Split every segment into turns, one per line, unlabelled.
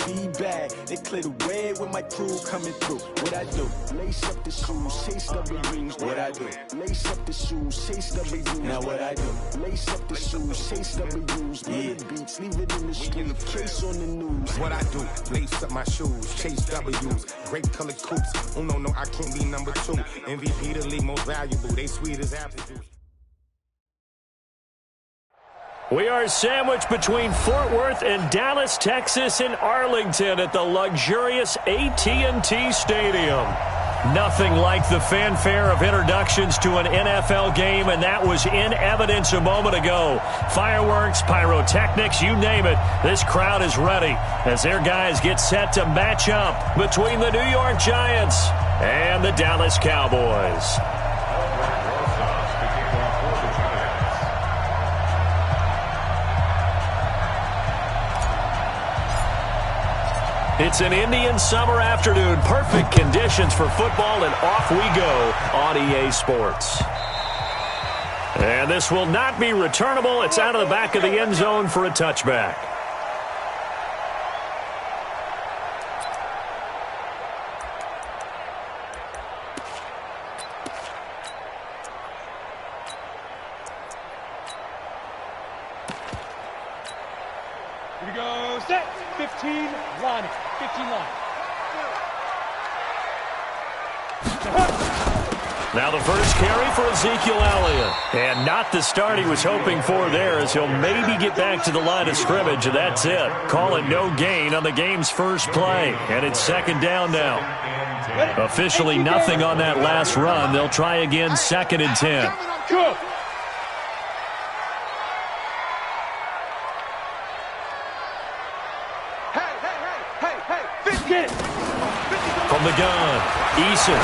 feedback. They clear the way with my crew coming through. What I do? Lace up the shoes, chase W's. What I do? Lace up the shoes, chase W's. Now what I do? Lace up the shoes, chase W's. Yeah. Beats, leave it in the street, case on the news.
What I do? Lace up my shoes, chase W's. Great colored coops. Oh no, I can't be number 2. MVP the league, most valuable. They sweet as apple juice.
We are sandwiched between Fort Worth and Dallas, Texas, and Arlington at the luxurious AT&T Stadium. Nothing like the fanfare of introductions to an NFL game, and that was in evidence a moment ago. Fireworks, pyrotechnics, you name it. This crowd is ready as their guys get set to match up between the New York Giants and the Dallas Cowboys. It's an Indian summer afternoon. Perfect conditions for football, and off we go on EA Sports. And this will not be returnable. It's out of the back of the end zone for a touchback.
Here we go. Set. 15 line. 15 line.
Now the first carry for Ezekiel Elliott. And not the start he was hoping for there, as he'll maybe get back to the line of scrimmage, and that's it. Call it no gain on the game's first play. And it's second down now. Officially nothing on that last run. They'll try again, 2nd and 10.
Go.
From the gun, Eason.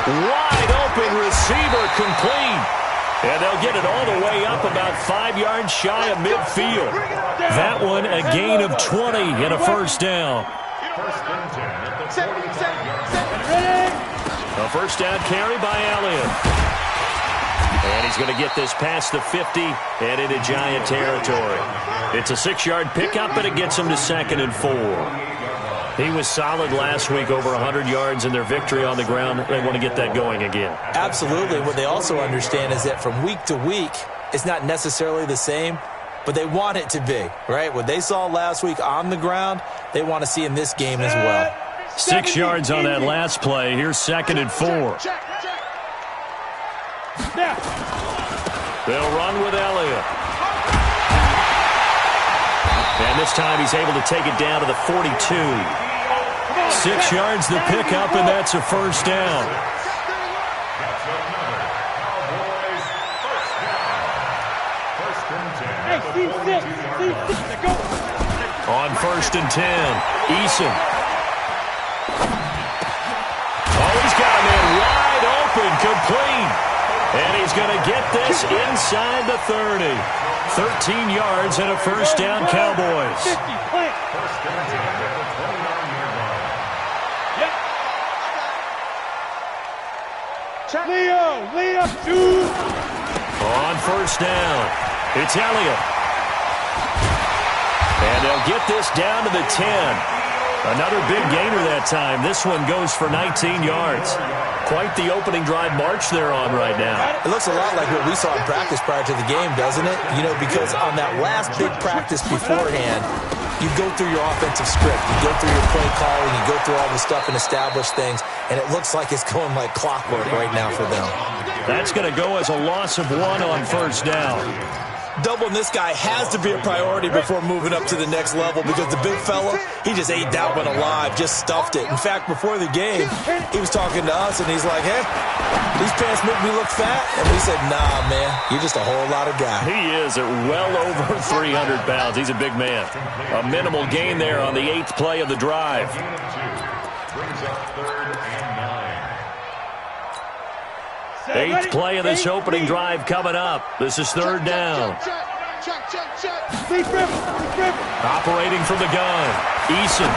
Wide open receiver, complete. And they'll get it all the way up about 5 yards shy of midfield. That one a gain of 20 and a first down. A first down carry by Elliott. And he's going to get this past the 50 and into Giant territory. It's a 6-yard pickup, but it gets him to 2nd and 4. He was solid last week, over 100 yards in their victory on the ground. They want to get that going again.
Absolutely. What they also understand is that from week to week, it's not necessarily the same, but they want it to be, right? What they saw last week on the ground, they want to see in this game as well.
6 yards on that last play. Here's 2nd and 4. They'll run with Elliott. And this time he's able to take it down to the 42. 6 yards the pickup, and that's a first down. On 1st and 10, Eason. Oh, he's got a man wide open, complete. And he's going to get this inside the 30. 13 yards and a first down, Cowboys.
Leo, 2.
On 1st down, it's Elliott. And they'll get this down to the 10. Another big gainer that time. This one goes for 19 yards. Quite the opening drive march they're on right now.
It looks a lot like what we saw in practice prior to the game, doesn't it? You know, because on that last big practice beforehand, you go through your offensive script. You go through your play calling. You go through all the stuff and establish things. And it looks like it's going like clockwork right now for them.
That's going to go as a loss of 1 on 1st down.
Doubling this guy has to be a priority before moving up to the next level, because the big fella, he just ate that one alive, just stuffed it. In fact, before the game, he was talking to us, and he's like, hey, these pants make me look fat? And we said, nah, man, you're just a whole lot of guy.
He is at well over 300 pounds. He's a big man. A minimal gain there on the 8th play of the drive.
Brings up 3rd and 9.
8th play of this opening drive coming up. This is 3rd down. Operating from the gun, Eason.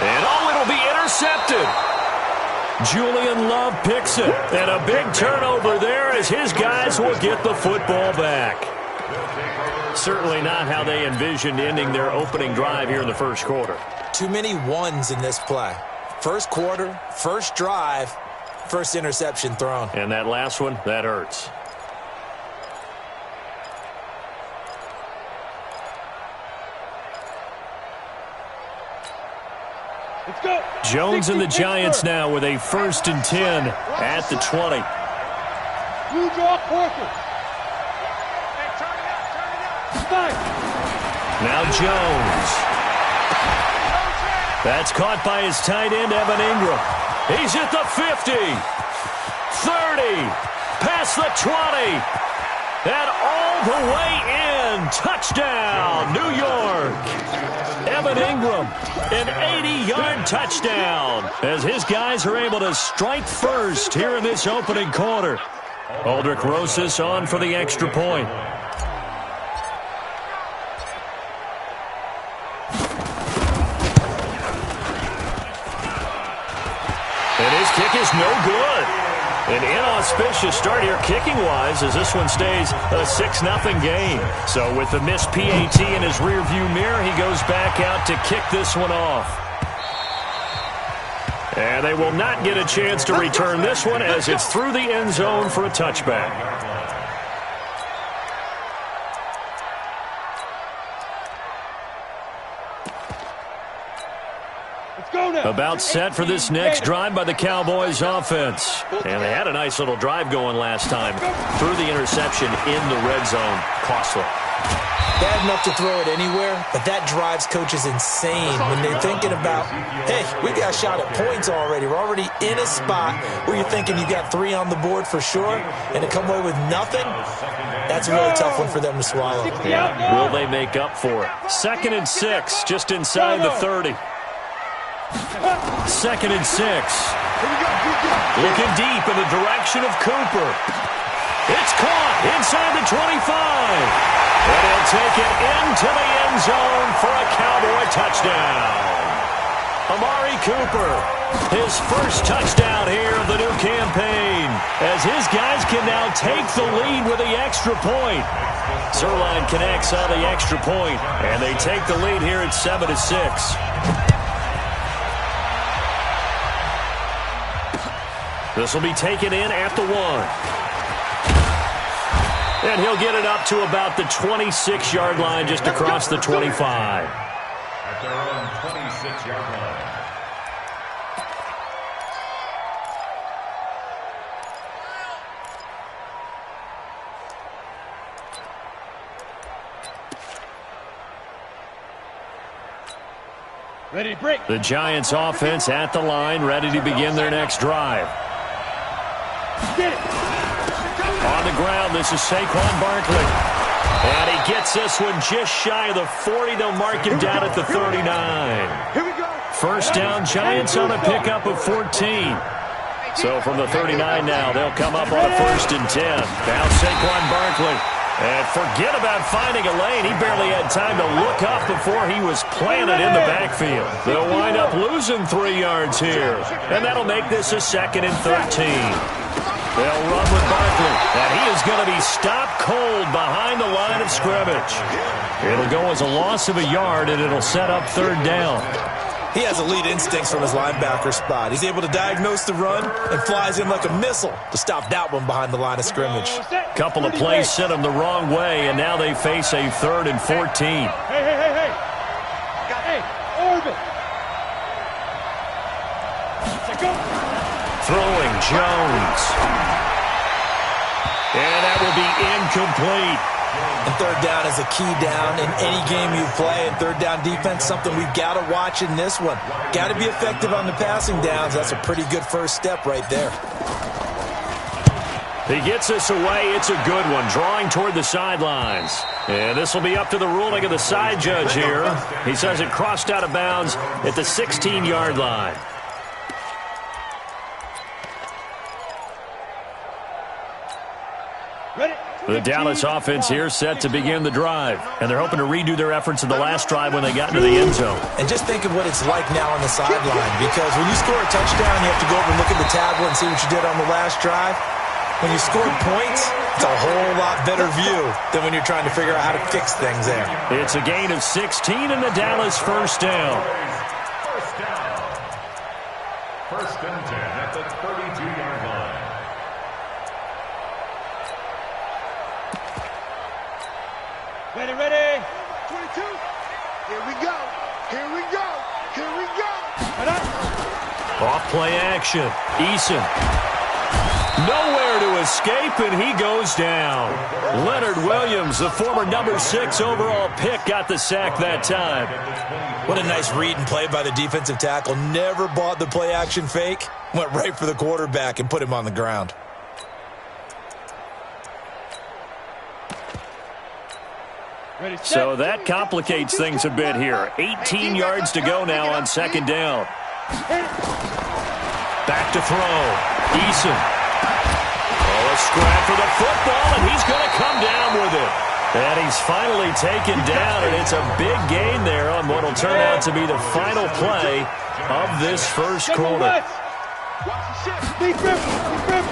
And it'll be intercepted. Julian Love picks it. And a big turnover there as his guys will get the football back. Certainly not how they envisioned ending their opening drive here in the first quarter.
Too many ones in this play. First quarter, first drive, first interception thrown.
And that last one, that hurts.
Let's go.
Jones and the Giants now with a 1st and 10 at the 20.
You draw Corker.
Now Jones. That's caught by his tight end, Evan Ingram. He's at the 50, 30, past the 20, and all the way in. Touchdown, New York. Evan Ingram, an 80-yard touchdown, as his guys are able to strike first here in this opening quarter. Aldrich Rosas on for the extra point. And his kick is no good. An inauspicious start here kicking-wise as this one stays a 6-0 game. So with the missed PAT in his rearview mirror, he goes back out to kick this one off. And they will not get a chance to return this one as it's through the end zone for a touchback. About set for this next drive by the Cowboys offense. And they had a nice little drive going last time. Through the interception in the red zone. Costly.
Bad enough to throw it anywhere, but that drives coaches insane when they're thinking about, hey, we got a shot at points already. We're already in a spot where you're thinking you got 3 on the board for sure, and to come away with nothing, that's a really tough one for them to swallow.
Yeah. Will they make up for it? 2nd and 6, just inside the 30. 2nd and 6. Looking deep in the direction of Cooper. It's caught inside the 25. And he'll take it into the end zone for a Cowboy touchdown. Amari Cooper, his first touchdown here of the new campaign, as his guys can now take the lead with the extra point. Zerline connects on the extra point, and they take the lead here at 7-6. This will be taken in at the 1. And he'll get it up to about the 26-yard line, just across the 25.
At their own 26-yard line.
Ready to break.
The Giants offense at the line, ready to begin their next drive.
Get it.
On the ground, this is Saquon Barkley. And he gets this one just shy of the 40. They'll mark him down at the 39.
Here we go.
First down, Giants on a pickup of 14. So from the 39 now, they'll come up on a 1st and 10. Now Saquon Barkley. And forget about finding a lane. He barely had time to look up before he was planted in the backfield. They'll wind up losing 3 yards here. And that'll make this a 2nd and 13. They'll run with Barkley, and he is going to be stopped cold behind the line of scrimmage. It'll go as a loss of a yard, and it'll set up 3rd down.
He has elite instincts from his linebacker spot. He's able to diagnose the run and flies in like a missile to stop that one behind the line of scrimmage.
Couple of plays sent him the wrong way, and now they face a 3rd and 14.
Hey. Orbit.
Throwing Jones. And that will be incomplete.
And 3rd down is a key down in any game you play. And 3rd down defense, something we've got to watch in this one. Got to be effective on the passing downs. That's a pretty good first step right there.
He gets this away. It's a good one, drawing toward the sidelines. And this will be up to the ruling of the side judge here. He says it crossed out of bounds at the 16-yard line. The Dallas offense here set to begin the drive. And they're hoping to redo their efforts in the last drive when they got into the end zone.
And just think of what it's like now on the sideline. Because when you score a touchdown, you have to go over and look at the tablet and see what you did on the last drive. When you score points, it's a whole lot better view than when you're trying to figure out how to fix things there.
It's a gain of 16 and the Dallas first down.
First and 10 at the 32-yard line.
Ready.
22. Here we go. Here we go. Here we go.
Off play action. Eason. Nowhere to escape, and he goes down. Leonard Williams, the former number 6 overall pick, got the sack that time.
What a nice read and play by the defensive tackle. Never bought the play action fake. Went right for the quarterback and put him on the ground.
So that complicates things a bit here. 18 yards to go now on second down. Back to throw. Eason. Oh, a scrap for the football, and he's going to come down with it. And he's finally taken down, and it's a big gain there on what will turn out to be the final play of this first quarter.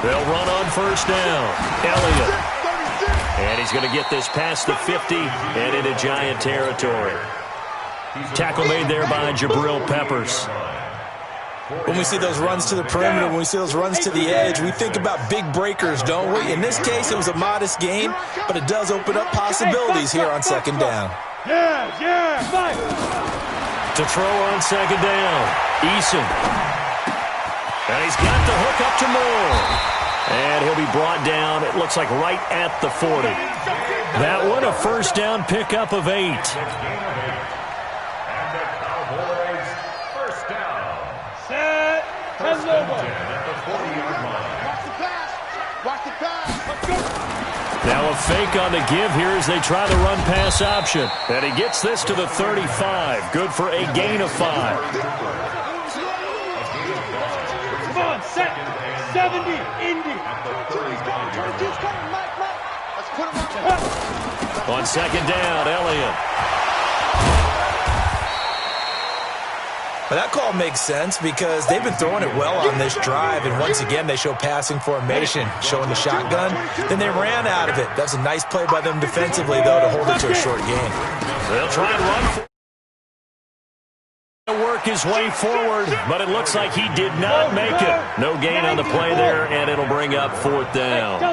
They'll run on first down. Elliott. And he's going to get this past the 50 and into Giant territory. Tackle made there by Jabril Peppers.
When we see those runs to the perimeter, when we see those runs to the edge, we think about big breakers, don't we? In this case, it was a modest gain, but it does open up possibilities here on second down.
To throw on second down, Eason. And he's got the hook up to Moore. And he'll be brought down, it looks like right at the 40. That one, a first down pickup of 8.
And the Cowboys first down.
Set.
First and 10 at the 40-yard line.
Watch the pass.
Now a fake on the give here as they try the run pass option. And he gets this to the 35. Good for a gain of 5.
Come on, set. 70, Indy.
On second down, Elliott.
Well, that call makes sense because they've been throwing it well on this drive, and once again they show passing formation, showing the shotgun. Then they ran out of it. That's a nice play by them defensively, though, to hold it to a short gain.
They'll try and run for work his way forward, but it looks like he did not make it. No gain on the play there, and it'll bring up fourth down.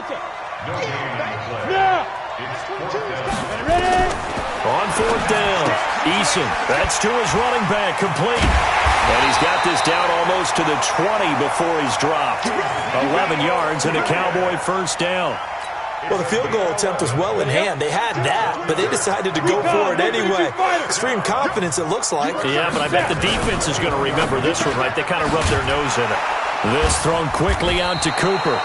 On fourth down, Eason. That's to his running back, complete. And he's got this down almost to the 20 before he's dropped. 11 yards and a Cowboy first down.
Well, the field goal attempt was well in hand. They had that, but they decided to go for it anyway. Extreme confidence, it looks like.
Yeah, but I bet the defense is going to remember this one, right? They kind of rubbed their nose in it. This thrown quickly out to Cooper.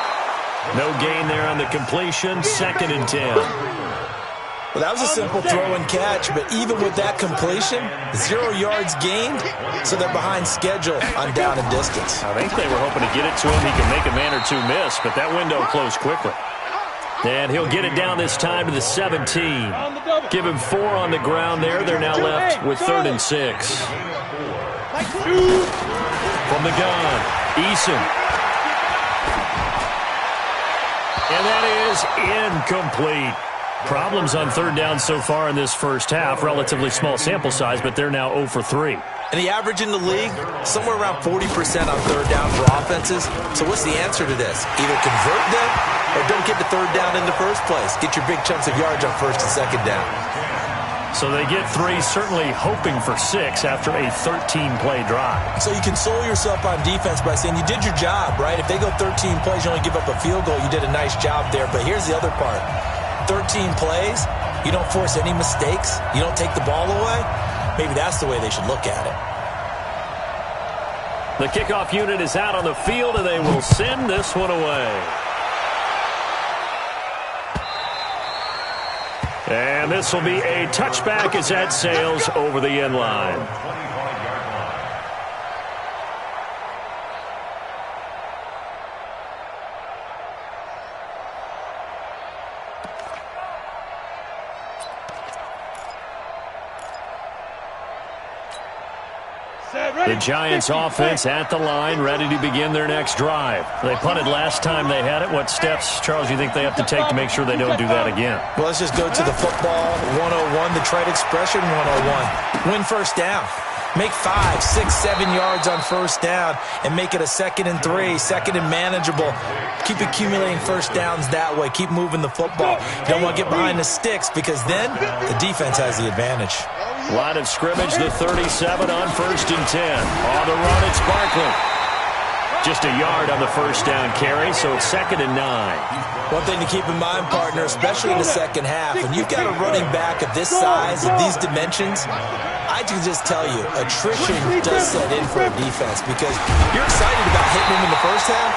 No gain there on the completion. Second and 10.
Well, that was a simple throw and catch, but even with that completion, 0 yards gained, so they're behind schedule on down and distance.
I think they were hoping to get it to him. He could make a man or two miss, but that window closed quickly. And he'll get it down this time to the 17. Give him 4 on the ground there. They're now left with 3rd and 6. From the gun, Eason. And that is incomplete. Problems on third down so far in this first half. Relatively small sample size, but they're now 0 for 3.
And the average in the league, somewhere around 40% on third down for offenses. So what's the answer to this? Either convert them or don't get the third down in the first place. Get your big chunks of yards on first and second down.
So they get 3, certainly hoping for 6 after a 13-play drive.
So you console yourself on defense by saying you did your job, right? If they go 13 plays, you only give up a field goal, you did a nice job there. But here's the other part. 13 plays, you don't force any mistakes, you don't take the ball away. Maybe that's the way they should look at it.
The kickoff unit is out on the field, and they will send this one away. And this will be a touchback as that sails over the end line. The Giants offense at the line, ready to begin their next drive. They punted last time they had it. What steps, Charles, you think they have to take to make sure they don't do that again?
Well, let's just go to the football 101, the trade expression 101. Win first down. Make 5, 6, 7 yards on first down and make it a 2nd and 3, 2nd and manageable. Keep accumulating first downs that way. Keep moving the football. You don't want to get behind the sticks because then the defense has the advantage.
Line of scrimmage, the 37 on 1st and 10. On the run, it's Barkley. Just a yard on the first down carry, so it's 2nd and 9.
One thing to keep in mind, partner, especially in the second half, when you've got a running back of this size, of these dimensions, I can just tell you, attrition does set in for a defense because you're excited about hitting them in the first half.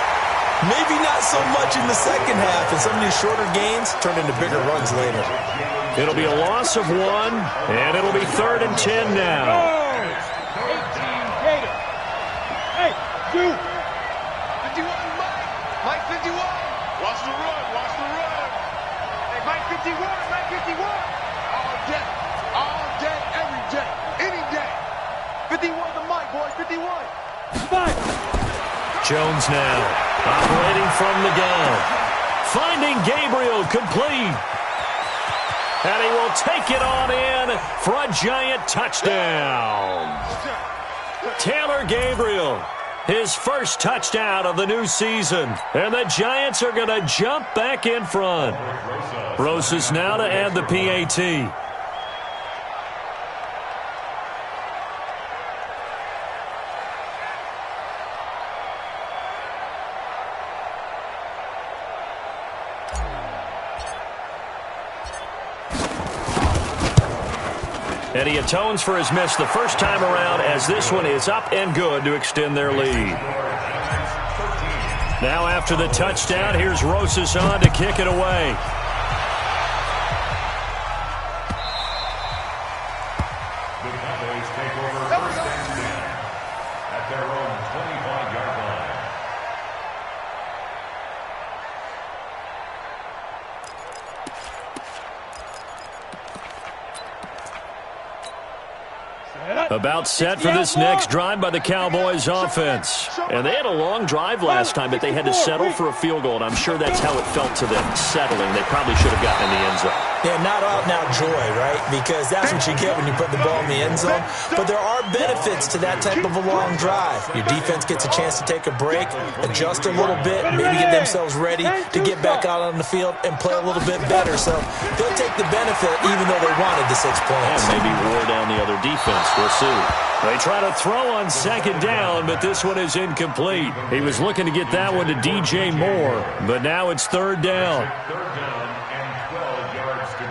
Maybe not so much in the second half, and some of these shorter gains turn into bigger runs later.
It'll be a loss of 1, and it'll be 3rd and 10 now.
18 Gator. Hey, dude.
51, Mike 51. Watch the run, watch the run.
Hey, Mike 51, Mike 51.
All day, every day, any day.
51 to Mike, boys, 51. Five.
Jones now, operating from the gun. Finding Gabriel, complete. And he will take it on in for a Giant touchdown. Taylor Gabriel, his first touchdown of the new season. And the Giants are going to jump back in front. Rosas now to add the PAT. And he atones for his miss the first time around as this one is up and good to extend their lead. Now after the touchdown, here's Rosas on to kick it away.
The Cowboys take over 1st and 10 at their own 25-yard line.
About set for this next drive by the Cowboys offense. And they had a long drive last time, but they had to settle for a field goal, and I'm sure that's how it felt to them, settling. They probably should have gotten in the end zone.
Yeah, not out and out joy, right? Because that's what you get when you put the ball in the end zone. But there are benefits to that type of a long drive. Your defense gets a chance to take a break, adjust a little bit, maybe get themselves ready to get back out on the field and play a little bit better. So they'll take the benefit even though they wanted the 6 points.
And maybe wore down the other defense. We'll see. They try to throw on 2nd down, but this one is incomplete. He was looking to get that one to DJ Moore, but now it's 3rd down.
3rd down and 12 yards to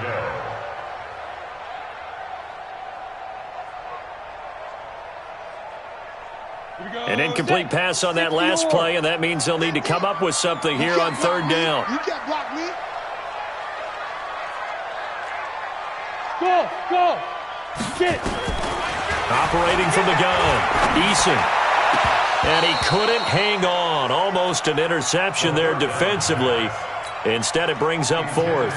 go.
An incomplete pass on that last play, and that means they'll need to come up with something here on 3rd down.
You can't block me.
Go. Get it.
Operating from the gun, Eason. And he couldn't hang on. Almost an interception there defensively. Instead, it brings up 4th.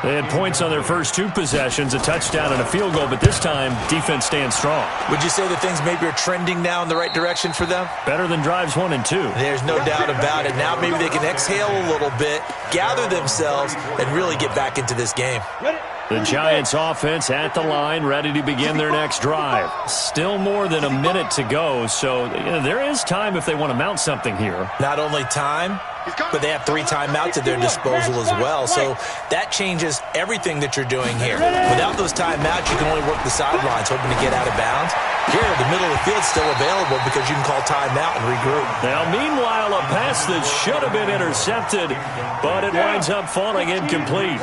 They had points on their first 2 possessions, a touchdown and a field goal, but this time, defense stands strong.
Would you say that things maybe are trending now in the right direction for them?
Better than drives 1 and 2.
There's no doubt about it. Now maybe they can exhale a little bit, gather themselves, and really get back into this game.
The Giants offense at the line, ready to begin their next drive. Still more than a minute to go, so there is time if they want to mount something here.
Not only time, but they have 3 timeouts at their disposal as well, so that changes everything that you're doing here. Without those timeouts, you can only work the sidelines, hoping to get out of bounds. Here, the middle of the field's still available because you can call timeout and regroup.
Now, meanwhile, a pass that should have been intercepted, but it winds up falling incomplete.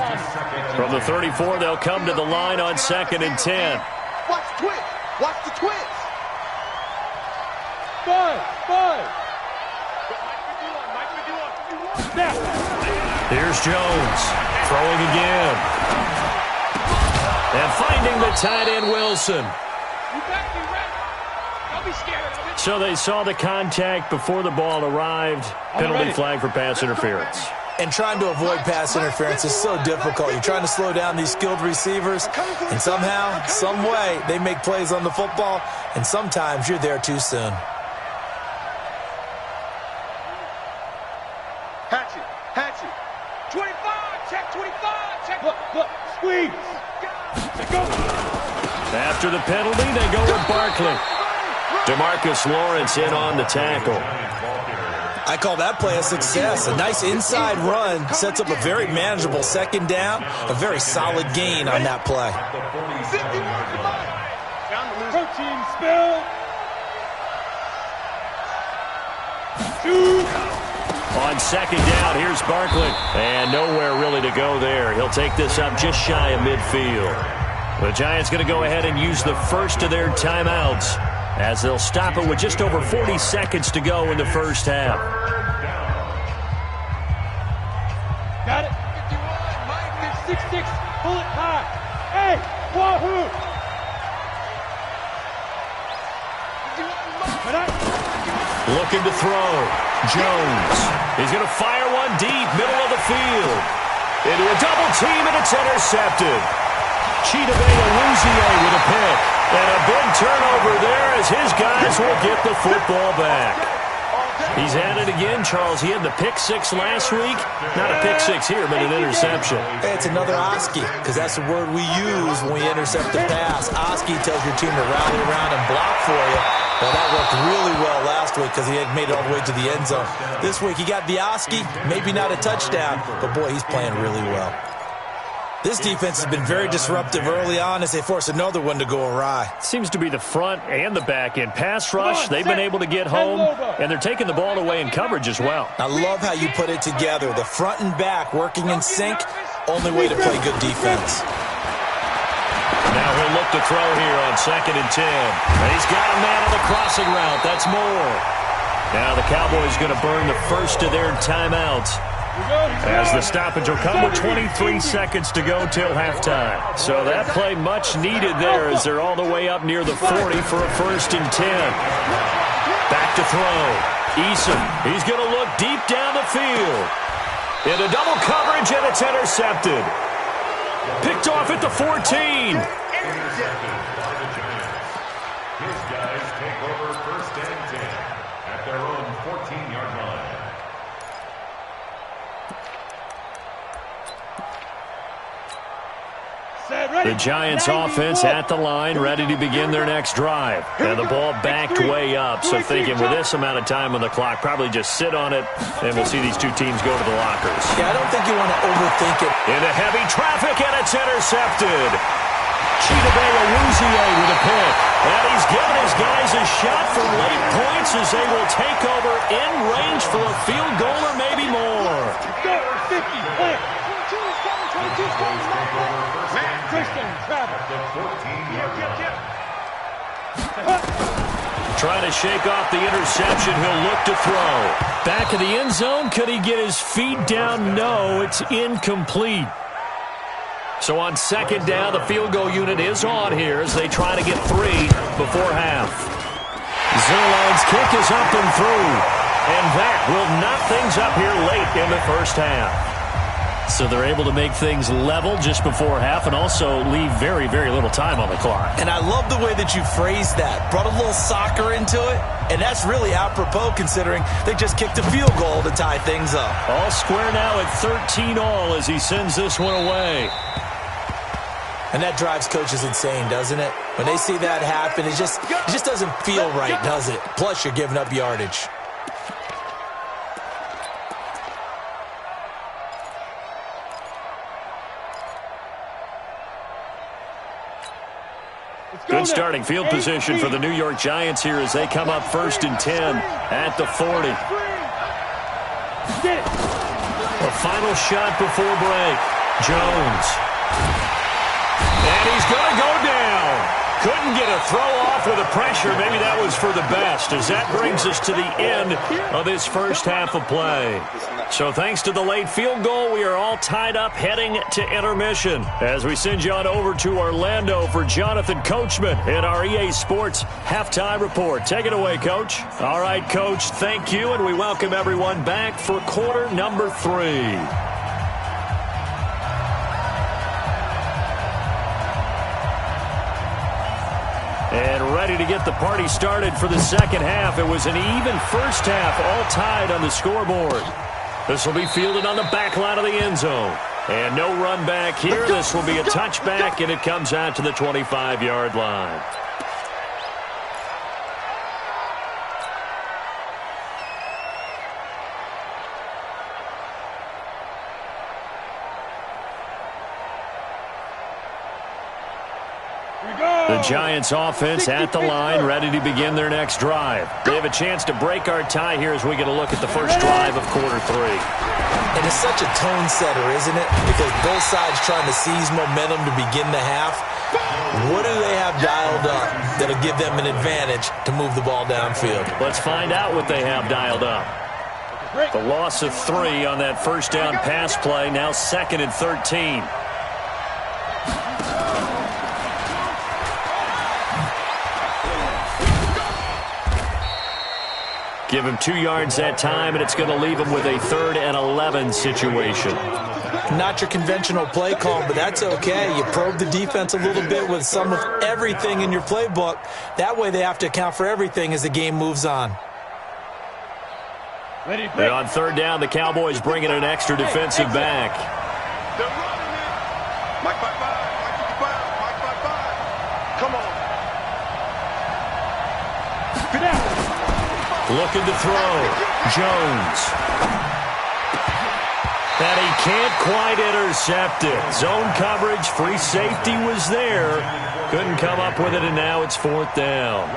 From the 34, they'll come to the line on 2nd and 10.
Watch the twins. Watch the twins.
5. Now.
Here's Jones, throwing again. And finding the tight end, Wilson.
Don't be scared.
So they saw the contact before the ball arrived. Penalty flag for pass interference.
And trying to avoid pass interference is so difficult. You're trying to slow down these skilled receivers, and somehow, some way, they make plays on the football. and sometimes you're there too soon.
Hatchet. 25, check 25, check.
Look, squeeze. Go.
After the penalty, they go with Barkley. DeMarcus Lawrence in on the tackle.
I call that play a success. A nice inside run sets up a very manageable second down, a very solid gain on that play.
Protein spill. Shoot.
On second down, here's Barkley. And nowhere really to go there. He'll take this up just shy of midfield. The Giants going to go ahead and use the first of their timeouts as they'll stop it with just over 40 seconds to go in the first half.
Got it. 51, 6-6, pull it high. Hey, wahoo!
Looking to throw. Jones. He's going to fire one deep, middle of the field. Into a double team, and it's intercepted. Chidobe-Awuzie with a pick. And a big turnover there as his guys will get the football back. He's at it again, Charles. He had the pick six last week. Not a pick six here, but an interception.
Hey, it's another Oski, because that's the word we use when we intercept the pass. Oski tells your team to rally around and block for you. Well, that worked really well last week because he had made it all the way to the end zone. This week, he got the Oski, maybe not a touchdown, but boy, he's playing really well. This defense has been very disruptive early on as they force another one to go awry.
Seems to be the front and the back end. Pass rush, they've been able to get home, and they're taking the ball away in coverage as well.
I love how you put it together. The front and back working in sync, only way to play good defense.
Now he'll look to throw here on 2nd and 10. And he's got a man on the crossing route. That's Moore. Now the Cowboys going to burn the first of their timeouts as the stoppage will come with 23 seconds to go till halftime. So that play much needed there as they're all the way up near the 40 for a 1st and 10. Back to throw. Eason, he's going to look deep down the field. Into double coverage, and it's intercepted. Picked off at the 14.
Intercepted by the Giants. His guys take over 1st and 10 at their own 14-yard line.
The Giants offense at the line, ready to begin their next drive. And the ball backed way up, so thinking with this amount of time on the clock, probably just sit on it, and we'll see these two teams go to the lockers.
Yeah, I don't think you want to overthink it.
Into heavy traffic, and it's intercepted. Chidobe-Awuzie with a pick. And he's given his guys a shot for late points as they will take over in range for a field goal or maybe more.
Go, 50, plant. 22 coming, Christian, Travis.
Trying to shake off the interception. He'll look to throw. Back of the end zone. Could he get his feet down? No, it's incomplete. So on 2nd down, the field goal unit is on here as they try to get 3 before half. Zerline's kick is up and through. And that will knock things up here late in the first half. So they're able to make things level just before half and also leave very, very little time on the clock.
And I love the way that you phrased that. Brought a little soccer into it, and that's really apropos considering they just kicked a field goal to tie things up.
All square now at 13 all as he sends this one away.
And that drives coaches insane, doesn't it? When they see that happen, it just doesn't feel right, does it? Plus, you're giving up yardage.
Good starting field position for the New York Giants here as they come up 1st and 10 at the 40. A final shot before break. Jones. And he's going to go down. Couldn't get a throw off with the pressure. Maybe that was for the best as that brings us to the end of this first half of play. So thanks to the late field goal, we are all tied up heading to intermission as we send you on over to Orlando for Jonathan Coachman in our EA Sports Halftime Report. Take it away, Coach. All right, Coach, thank you, and we welcome everyone back for quarter number 3. And ready to get the party started for the second half. It was an even first half, all tied on the scoreboard. This will be fielded on the back line of the end zone. And no run back here. This will be a touchback, and it comes out to the 25-yard line. The Giants offense at the line, ready to begin their next drive. They have a chance to break our tie here as we get a look at the first drive of quarter 3.
And it's such a tone setter, isn't it? Because both sides trying to seize momentum to begin the half. What do they have dialed up that'll give them an advantage to move the ball downfield?
Let's find out what they have dialed up. The loss of 3 on that first down pass play, now 2nd and 13. Give him 2 yards that time, and it's going to leave him with a 3rd and 11 situation.
Not your conventional play call, but that's okay. You probe the defense a little bit with some of everything in your playbook. That way they have to account for everything as the game moves on.
And on 3rd down, the Cowboys bring in an extra defensive back.
They're running it. Mike 5-5. Mike 55. Come on.
Get out.
Looking to throw. Jones. And he can't quite intercept it. Zone coverage, free safety was there. Couldn't come up with it, and now it's 4th down.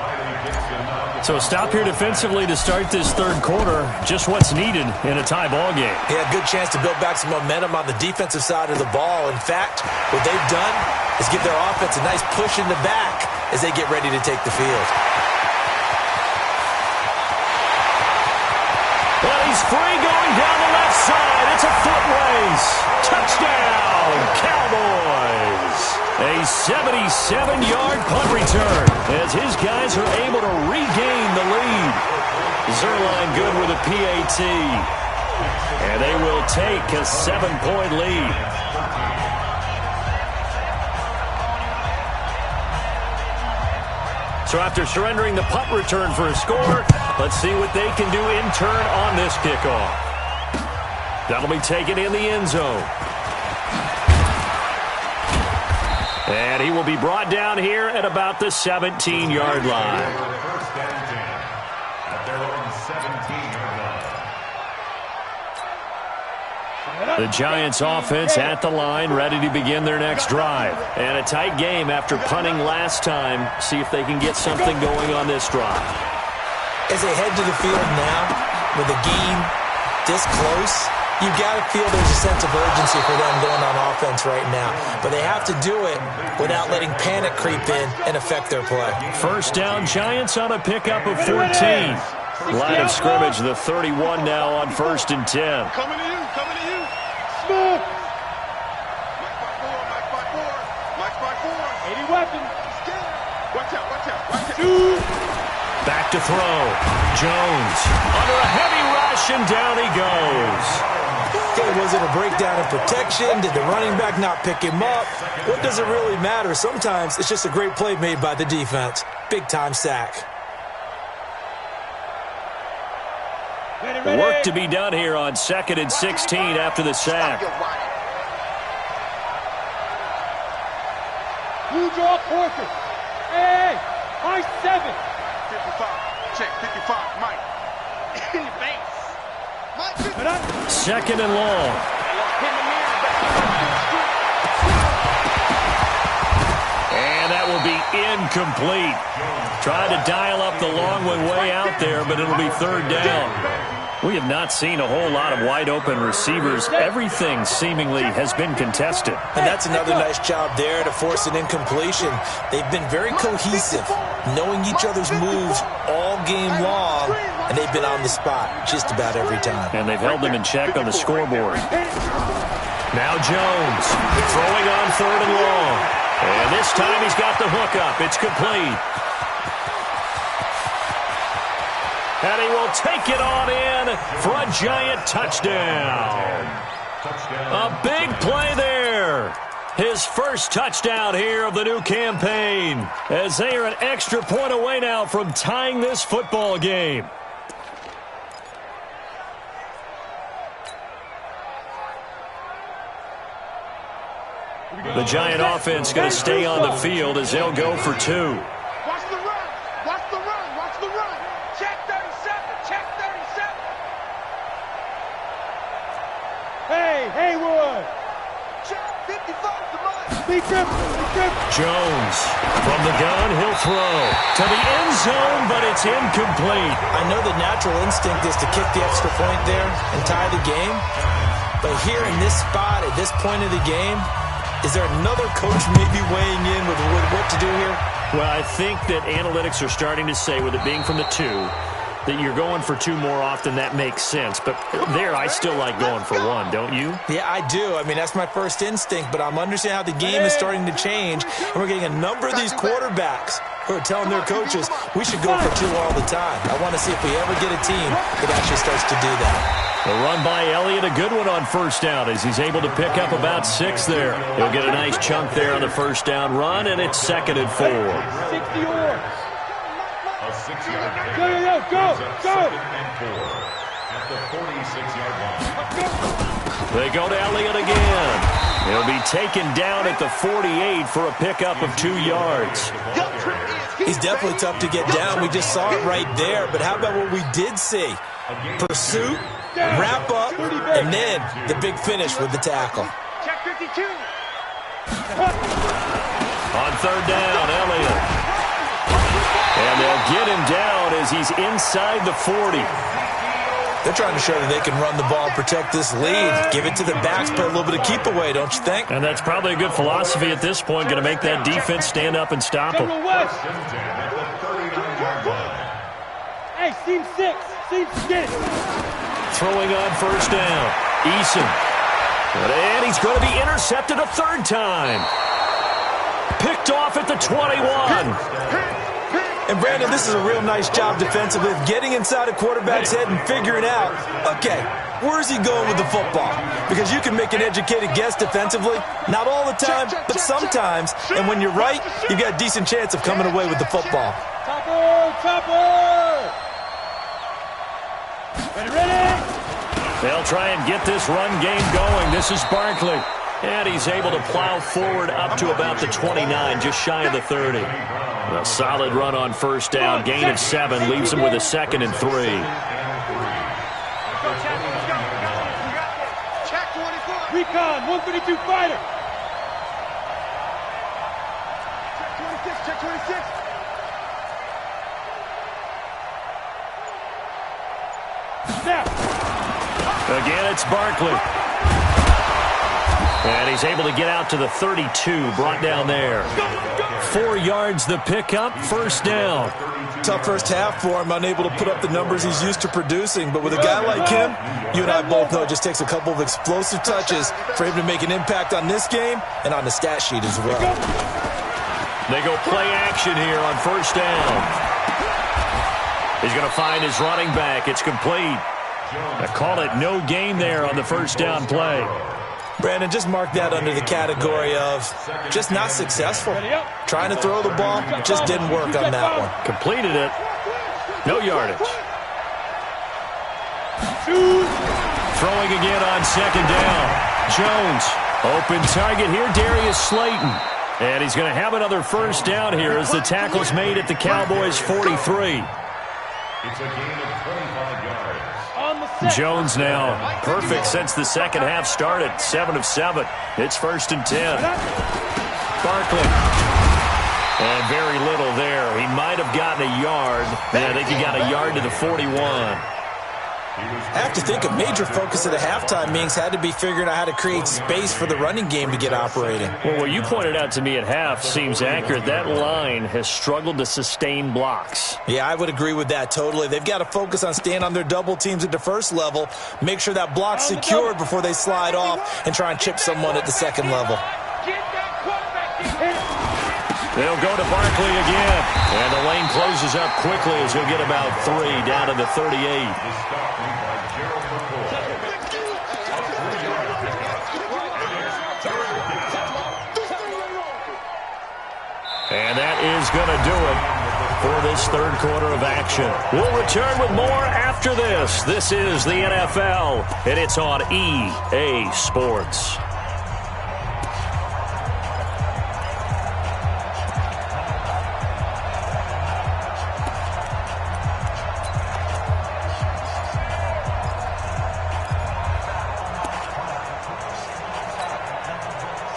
So stop here defensively to start this 3rd quarter. Just what's needed in a tie ball game.
Yeah, good chance to build back some momentum on the defensive side of the ball. In fact, what they've done is give their offense a nice push in the back as they get ready to take the field.
Well, he's free going down the left side. It's a foot race. Touchdown, Cowboys. A 77-yard punt return as his guys are able to regain the lead. Zerline good with a PAT. And they will take a 7-point lead. So after surrendering the punt return for a score, let's see what they can do in turn on this kickoff. That'll be taken in the end zone. And he will be brought down here at about the 17-yard line.
First and 10 at their own 17-yard line.
The Giants offense at the line, ready to begin their next drive. And a tight game after punting last time. See if they can get something going on this drive.
As they head to the field now, with the game this close, you've got to feel there's a sense of urgency for them going on offense right now. But they have to do it without letting panic creep in and affect their play.
First down, Giants on a pickup of 14. Line of scrimmage, the 31 now on 1st and 10.
Coming to you.
Smooth.
Mike 5-4.
80 weapons.
Watch out.
Back to throw. Jones under a heavy rush, and down he goes.
Okay, was it a breakdown in protection? Did the running back not pick him up? What does it really matter? Sometimes it's just a great play made by the defense. Big-time sack.
Work to be done here on 2nd and 16 after the sack.
You draw quarter. Hey, my 7.
55. Check. 55. Mike. In the base. Mike.
2nd and long. And that will be incomplete. Tried to dial up the long one way out there, but it'll be 3rd down. We have not seen a whole lot of wide-open receivers. Everything seemingly has been contested.
And that's another nice job there to force an incompletion. They've been very cohesive, knowing each other's moves all game long, and they've been on the spot just about every time.
And they've held them in check on the scoreboard. Now Jones throwing on 3rd and long. And this time he's got the hook up. It's complete. And he will take it on in for a Giant touchdown. A big play there. His first touchdown here of the new campaign, as they are an extra point away now from tying this football game. The Giant offense going to stay on the field as they'll go for 2.
Watch the run. Watch the run. Watch the run. Check 37. Check 37.
Hey, Haywood.
Check 55 to mine.
Big trip.
Jones from the gun, he'll throw to the end zone, but it's incomplete.
I know the natural instinct is to kick the extra point there and tie the game, but here in this spot at this point of the game, is there another coach maybe weighing in with what to do here?
Well, I think that analytics are starting to say, with it being from the 2, that you're going for 2 more often. That makes sense. But there, I still like going for 1, don't you?
Yeah, I do. I mean, that's my first instinct, but I'm understanding how the game is starting to change, and we're getting a number of these quarterbacks who are telling their coaches, we should go for 2 all the time. I want to see if we ever get a team that actually starts to do that.
The run by Elliott, a good one on first down as he's able to pick up about 6 there. He'll get a nice chunk there on the first down run, and it's 2nd and 4.
60 yards.
A 6-yard pickup.
Go.
Second and 4 at the 46-yard line.
They go to Elliott again. He'll be taken down at the 48 for a pickup of 2 yards.
He's definitely tough to get down. We just saw it right there, but how about what we did see? Pursuit, wrap up, and then the big finish with the tackle.
Check 52.
On third down, Elliott. And they'll get him down as he's inside the 40.
They're trying to show that they can run the ball, protect this lead, give it to the backs, play a little bit of keep away, don't you think?
And that's probably a good philosophy at this point, going to make that defense stand up and stop him.
Hey, seam 6. Get it.
Throwing on first down, Eason. And he's going to be intercepted a 3rd time. Picked off at the 21.
And Brandon, this is a real nice job defensively of getting inside a quarterback's head and figuring out, okay, where's he going with the football? Because you can make an educated guess defensively, not all the time, but sometimes. And when you're right, you've got a decent chance of coming away with the football.
Chopper! Ready?
They'll try and get this run game going. This is Barkley. And he's able to plow forward up to about the 29, just shy of the 30. A solid run on first down. Gain of 7 leaves him with a 2nd and 3.
Recon, 132 fighter.
Check 26.
Snap.
Again, it's Barkley. And he's able to get out to the 32, brought down there. 4 yards the pickup, first down.
Tough first half for him, unable to put up the numbers he's used to producing. But with a guy like him, you and I both know it just takes a couple of explosive touches for him to make an impact on this game and on the stat sheet as well.
They go play action here on first down. He's going to find his running back. It's complete. I call it no gain there on the first down play.
Brandon, just mark that under the category of just not successful. Trying to throw the ball, it just didn't work on that one.
Completed it. No yardage. Throwing again on second down. Jones, open target here, Darius Slayton. And he's going to have another first down here as the tackle's made at the Cowboys' 43.
It's a gain of 25 yards.
Jones now perfect since the second half started. 7 of 7. It's 1st and 10. Barkley. And very little there. He might have gotten a yard. Yeah, I think he got a yard to the 41.
I have to think a major focus of the halftime meetings had to be figuring out how to create space for the running game to get operating.
Well, what you pointed out to me at half seems accurate. That line has struggled to sustain blocks.
Yeah, I would agree with that totally. They've got to focus on staying on their double teams at the first level, make sure that block's secured before they slide off and try and chip someone at the second level.
They'll go to Barkley again. And the lane closes up quickly as he'll get about 3 down to the 38. And that is going to do it for this third quarter of action. We'll return with more after this. This is the NFL, and it's on EA Sports.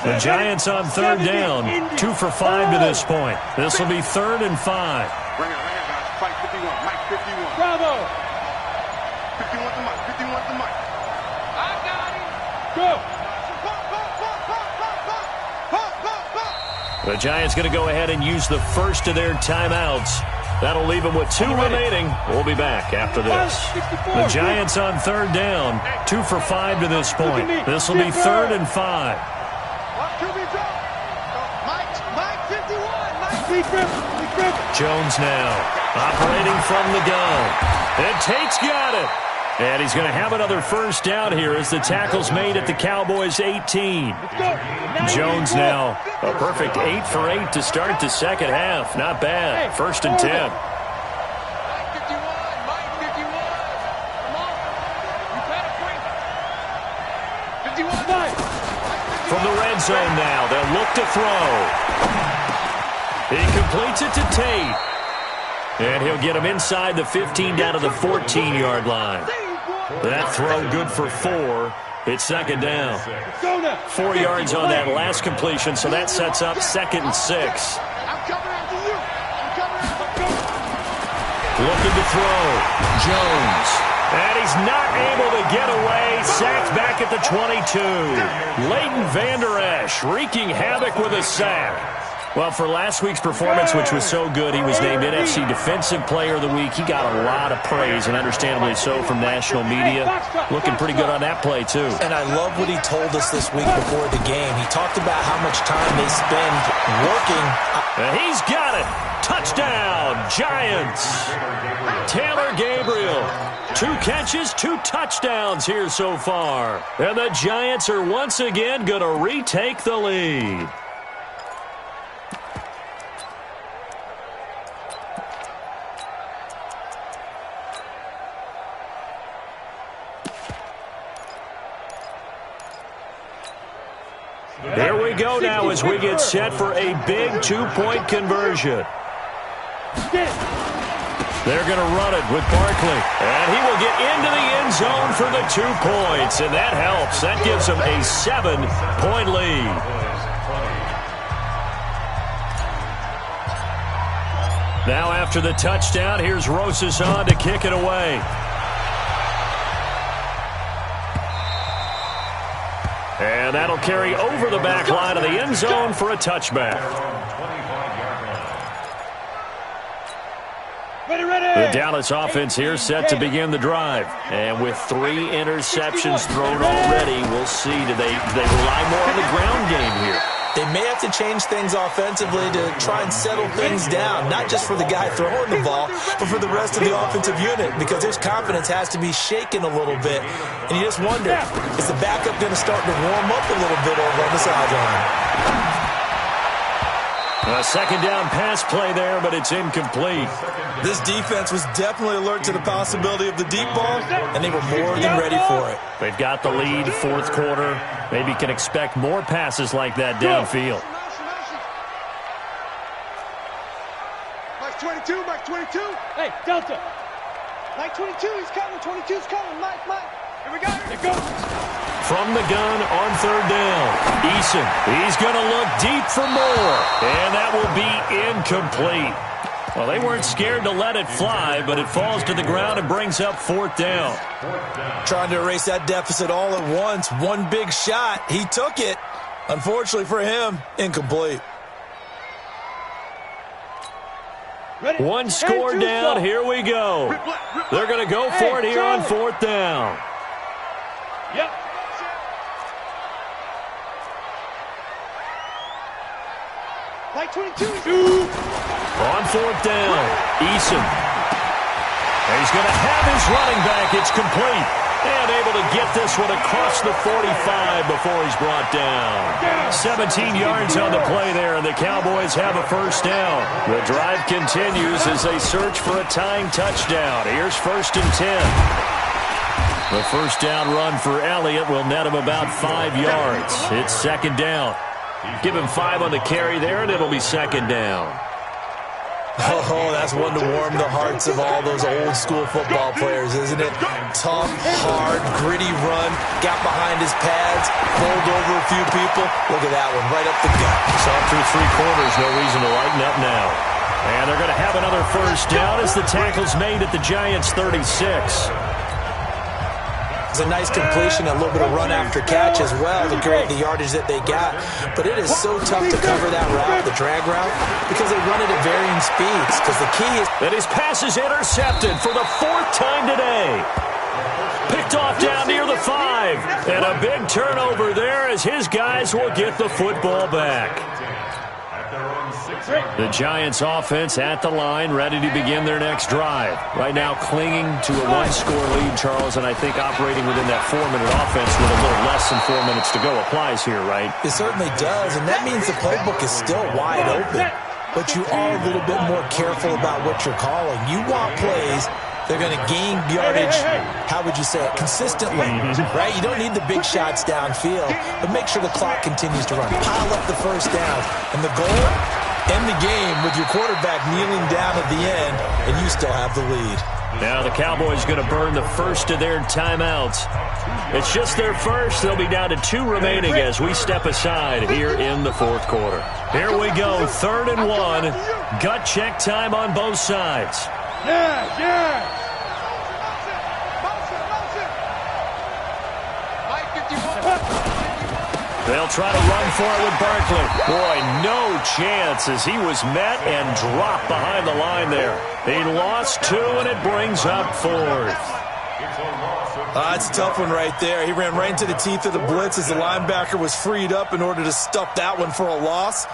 The Giants on third down, 2 for 5 to this point. This will be 3rd and 5.
Bring it, guys. Fight 51. Mike 51.
Bravo.
51 to Mike. 51 to Mike. I got him. Go.
The Giants going to go ahead and use the first of their timeouts. That'll leave them with 2 remaining. We'll be back after this. The Giants on third down, 2 for 5 to this point. This will be 3rd and 5. Jones now operating from the gun. And Tate's got it. And he's going to have another first down here as the tackle's made at the Cowboys' 18. Jones now a perfect 8 for 8 to start the second half. Not bad. 1st and 10. From the red zone now, they'll look to throw. He completes it to Tate. And he'll get him inside the 15 down to the 14-yard line. That throw good for 4. It's 2nd down. 4 yards on that last completion, so that sets up 2nd and 6. Looking to throw. Jones. And he's not able to get away. Sacked back at the 22. Leighton Vander Esch wreaking havoc with a sack. Well, for last week's performance, which was so good, he was named NFC Defensive Player of the Week. He got a lot of praise, and understandably so, from national media. Looking pretty good on that play, too.
And I love what he told us this week before the game. He talked about how much time they spend working.
And he's got it. Touchdown, Giants. Taylor Gabriel. 2 catches, 2 touchdowns here so far. And the Giants are once again going to retake the lead. Here we go now as we get set for a big 2-point conversion. They're going to run it with Barkley. And he will get into the end zone for the 2 points. And that helps. That gives them a 7-point lead. Now after the touchdown, here's Rosas on to kick it away. And that'll carry over the back line of the end zone for a touchback. The Dallas offense here set to begin the drive. And with 3 interceptions thrown already, we'll see. Do they rely more on the ground game here?
They may have to change things offensively to try and settle things down, not just for the guy throwing the ball, but for the rest of the offensive unit, because his confidence has to be shaken a little bit. And you just wonder, is the backup going to start to warm up a little bit over on the sideline?
A 2nd down pass play there, but it's incomplete.
This defense was definitely alert to the possibility of the deep ball, and they were more than ready for it.
They've got the lead, 4th quarter. Maybe can expect more passes like that downfield.
Mike 22, Mike 22.
Hey, Delta.
Mike 22, he's coming. 22's coming. Mike. Here we go.
Here goes.
From the gun on 3rd down. Eason, he's going to look deep for more. And that will be incomplete. Well, they weren't scared to let it fly, but it falls to the ground and brings up 4th down.
Trying to erase that deficit all at once. One big shot. He took it. Unfortunately for him, incomplete.
Ready.
1 score down. Here we go. They're going to go for it here on 4th down.
Yep.
Mike 22.
On 4th down, Eason. And he's going to have his running back. It's complete. And able to get this one across the 45 before he's brought down. 17 yards on the play there, and the Cowboys have a first down. The drive continues as they search for a tying touchdown. Here's 1st and 10. The first down run for Elliott will net him about 5 yards. It's 2nd down. Give him 5 on the carry there, and it'll be 2nd down.
Oh, that's one to warm the hearts of all those old-school football players, isn't it? Tough, hard, gritty run, got behind his pads, bowled over a few people. Look at that one, right up the gut.
Saw through 3 quarters, no reason to lighten up now. And they're going to have another first down as the tackle's made at the Giants' 36.
It's a nice completion, a little bit of run after catch as well to create the yardage that they got. But it is so tough to cover that route, the drag route, because they run it at varying speeds. Because the key is...
And his pass is intercepted for the 4th time today. Picked off down near the 5. And a big turnover there as his guys will get the football back. The Giants offense at the line, ready to begin their next drive. Right now clinging to a 1-score lead, Charles, and I think operating within that 4-minute offense with a little less than 4 minutes to go applies here, right?
It certainly does, and that means the playbook is still wide open. But you are a little bit more careful about what you're calling. You want plays they're going to gain yardage, how would you say it, consistently, right? You don't need the big shots downfield, but make sure the clock continues to run. Pile up the first down, and the goal, end the game with your quarterback kneeling down at the end, and you still have the lead.
Now the Cowboys going to burn the first of their timeouts. It's just their first. They'll be down to 2 remaining as we step aside here in the 4th quarter. Here we go, 3rd and 1. Gut check time on both sides. They'll try to run for it with Barkley. Boy, no chance as he was met and dropped behind the line there. He lost 2, and it brings up 4th.
It's a tough one right there. He ran right into the teeth of the blitz as the linebacker was freed up in order to stuff that one for a loss.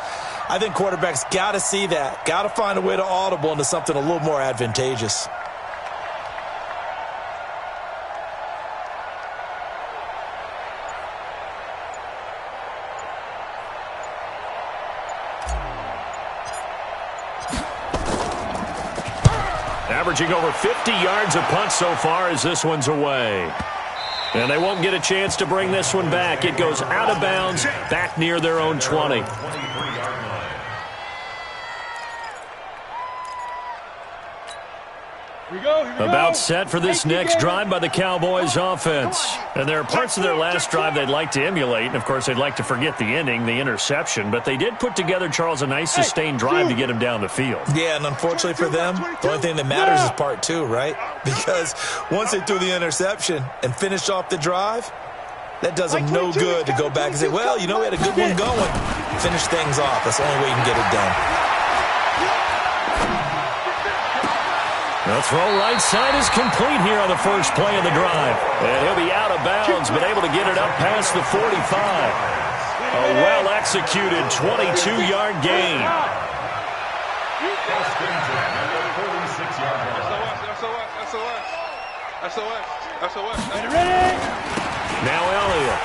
I think quarterbacks got to see that. Got to find a way to audible into something a little more advantageous.
Averaging over 50 yards a punt so far as this one's away. And they won't get a chance to bring this one back. It goes out of bounds, back near their own 20. About set for this next drive by the Cowboys offense. And there are parts of their last drive they'd like to emulate. And, of course, they'd like to forget the ending, the interception. But they did put together, Charles, a nice sustained drive to get him down the field.
Yeah, and unfortunately for them, the only thing that matters is part 2, right? Because once they threw the interception and finished off the drive, that does them no good to go back and say, well, you know, we had a good one going. Finish things off. That's the only way you can get it done.
The throw right side is complete here on the first play of the drive. And he'll be out of bounds, but able to get it up past the 45. A well-executed 22-yard gain. Now Elliott.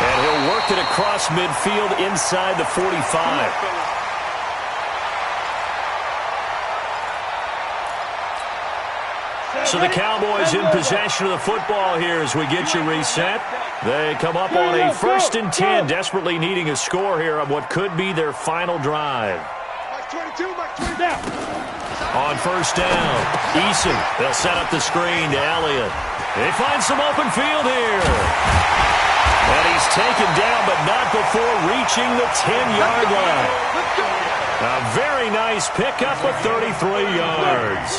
And he'll work it across midfield inside the 45. So the Cowboys in possession of the football here as we get you reset. They come up on a 1st and 10, desperately needing a score here on what could be their final drive. On first down, Eason. They'll set up the screen to Elliott. They find some open field here. And he's taken down, but not before reaching the 10-yard line. A very nice pickup of 33 yards.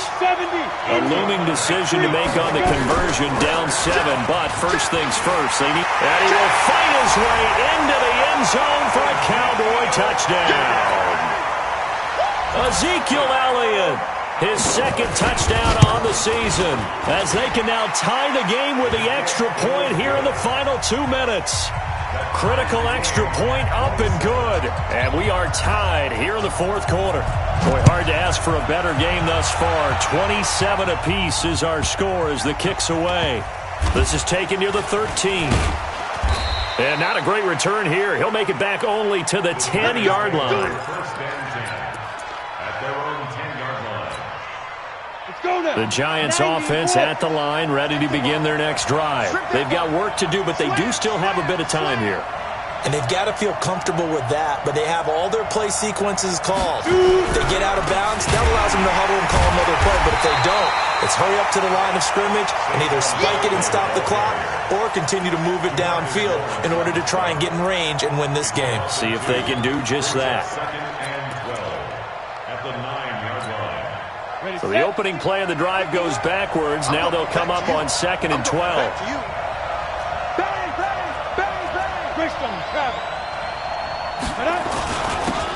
A looming decision to make on the conversion, down 7, but first things first. And he will fight his way into the end zone for a Cowboy touchdown. Ezekiel Elliott, his 2nd touchdown on the season, as they can now tie the game with the extra point here in the final 2 minutes. Critical extra point up and good. And we are tied here in the fourth quarter. Boy, hard to ask for a better game thus far. 27 apiece is our score as the kick's away. This is taken near the 13. And not a great return here. He'll make it back only to the 10-yard line.
First and 10 at their own 10-yard line.
Let's go now.
The Giants offense at the line, ready to begin their next drive. They've got work to do, but they do still have a bit of time here.
And they've got to feel comfortable with that, but they have all their play sequences called. If they get out of bounds, that allows them to huddle and call another play, but if they don't, it's hurry up to the line of scrimmage and either spike it and stop the clock or continue to move it downfield in order to try and get in range and win this game.
See if they can do just that.
Second and 12 at the 9-yard line.
So the opening play of the drive goes backwards. Now they'll come up on 2nd and 12.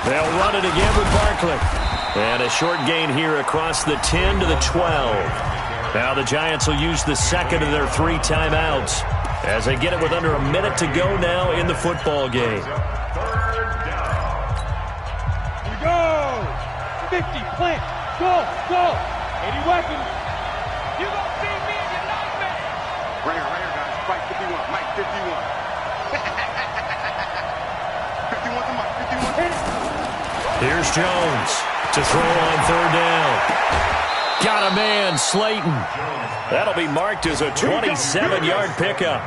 They'll run it again with Barkley. And a short gain here across the 10 to the 12. Now the Giants will use the second of their 3 timeouts as they get it with under a minute to go now in the football game.
Third down.
Here we go. 50, plant, go, go. 80 weapons. You gonna see me in your nightmare.
Right here, guys. Mike 51. Mike 51. 51 to Mike. 51.
Here's Jones to throw on 3rd down. Got a man, Slayton. That'll be marked as a 27-yard pickup.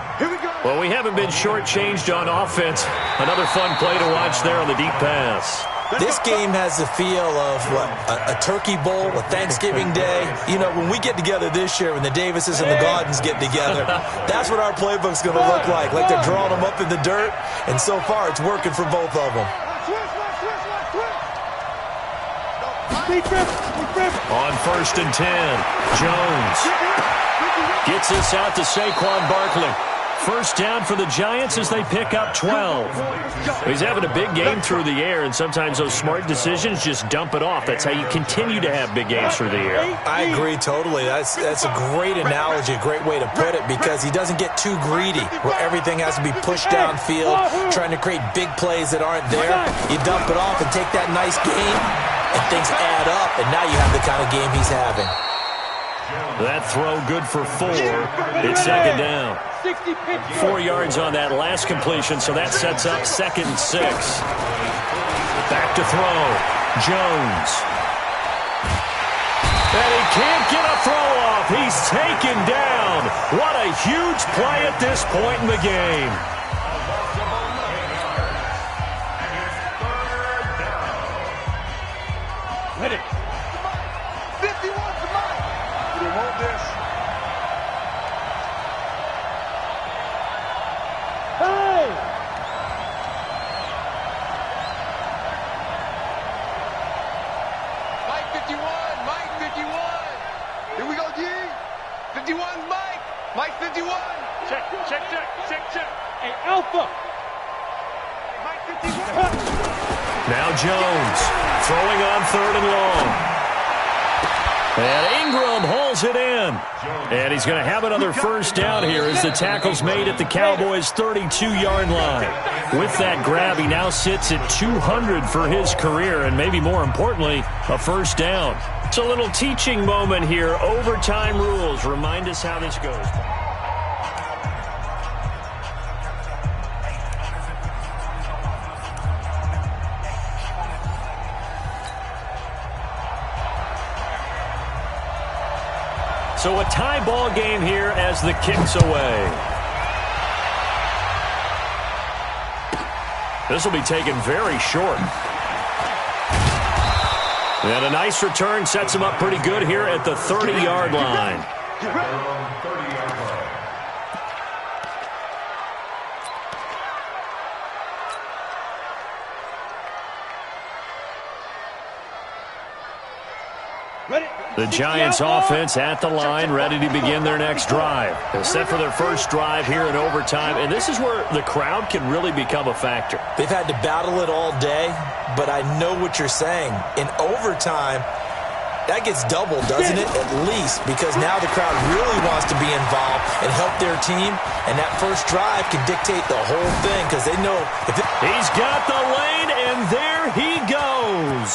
Well, we haven't been shortchanged on offense. Another fun play to watch there on the deep pass.
This game has the feel of a turkey bowl, a Thanksgiving day. You know, when we get together this year, when the Davises and the Gaudens get together, that's what our playbook's going to look like. Like they're drawing them up in the dirt, and so far it's working for both of them.
On 1st and 10, Jones gets this out to Saquon Barkley. First down for the Giants as they pick up 12. He's having a big game through the air, and sometimes those smart decisions just dump it off. That's how you continue to have big games through the air.
I agree totally. That's a great analogy, a great way to put it, because he doesn't get too greedy where everything has to be pushed downfield, trying to create big plays that aren't there. You dump it off and take that nice gain, and things add up, and now you have the kind of game he's having.
That throw good for 4. It's 2nd down. 4 yards on that last completion, so that sets up 2nd and 6. Back to throw. Jones. And he can't get a throw off. He's taken down. What a huge play at this point in the game.
Hit it.
51 to Mike. You want this?
Hey!
Mike 51. Mike 51. Here we go, G. 51 Mike. Mike 51.
Check. Hey, Alpha.
Mike 51.
Now Jones throwing on 3rd and long. And Ingram hauls it in. And he's going to have another first down here as the tackle's made at the Cowboys' 32-yard line. With that grab, he now sits at 200 for his career, and maybe more importantly, a first down. It's a little teaching moment here. Overtime rules. Remind us how this goes. So a tie ball game here as the kick's away. This will be taken very short. And a nice return sets him up pretty good here at the 30-yard line. The Giants offense at the line, ready to begin their next drive. They're set for their first drive here in overtime, and this is where the crowd can really become a factor.
They've had to battle it all day, but I know what you're saying. In overtime, That gets doubled, doesn't it? At least, because now the crowd really wants to be involved and help their team, and that first drive can dictate the whole thing because they know if
he's got the lane, and there he goes.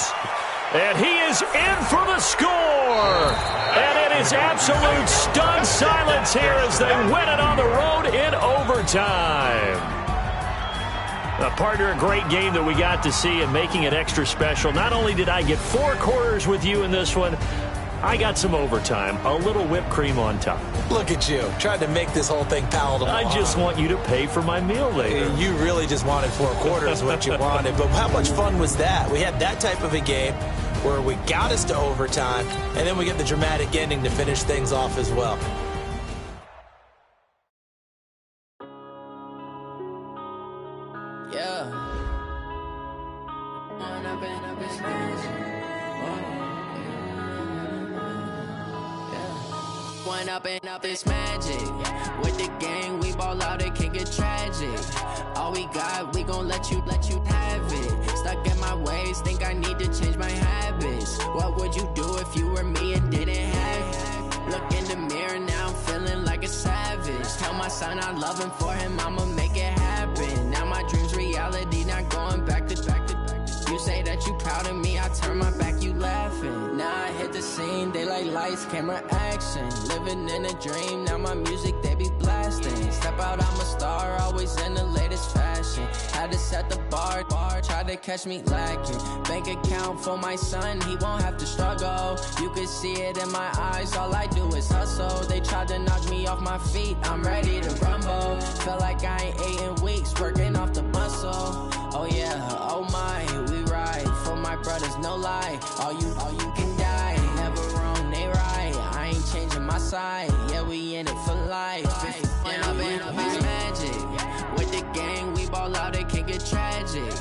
And he is in for the score. And it is absolute stunned silence here as they win it on the road in overtime. Partner, a great game that we got to see, and making it extra special. Not only did I get 4 quarters with you in this one, I got some overtime, a little whipped cream on top.
Look at you, trying to make this whole thing palatable.
I just want you to pay for my meal later.
You really just wanted 4 quarters, what you wanted. But how much fun was that? We had that type of a game where we got us to overtime, and then we get the dramatic ending to finish things off as well.
Up this magic with the gang, we ball out, it can get tragic. All we got, we gon' let you have it. Stuck in my ways, think I need to change my habits. What would you do if you were me and didn't have it? Look in the mirror, now I'm feeling like a savage. Tell my son I love him, for him I'ma make it happen. Now my dream's reality, not going back to back. You say that you proud of me, I turn my back, you laughing. Now I hit the scene, they like lights, camera, action. Living in a dream, now my music, they be blasting. Step out, I'm a star, always in the latest fashion. Had to set the bar, try to catch me lacking. Bank account for my son, he won't have to struggle. You can see it in my eyes, all I do is hustle. They tried to knock me off my feet, I'm ready to rumble. Felt like I ain't ate in weeks, working off the muscle. Oh yeah, oh my, we ride for my brothers, no lie. All you can die, never wrong, they right. I ain't changing my side, yeah, we in it for life. And I've been up this magic with the gang, we ball out, it can get tragic.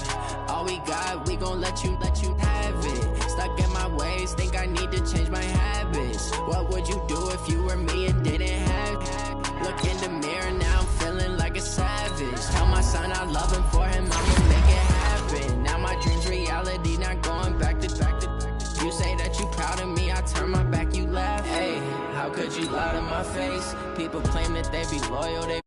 All we got, we gon' let you have it. Stuck in my ways, think I need to change my habits. What would you do if you were me and didn't have it? Look in the mirror, now I'm feeling like a savage. Tell my son I love him, for him I'ma make it happen. Now my dream's reality, not going back to back. You say that you proud of me, I turn my back, you laugh. Hey, how could you lie to my face? People claim that they be loyal, they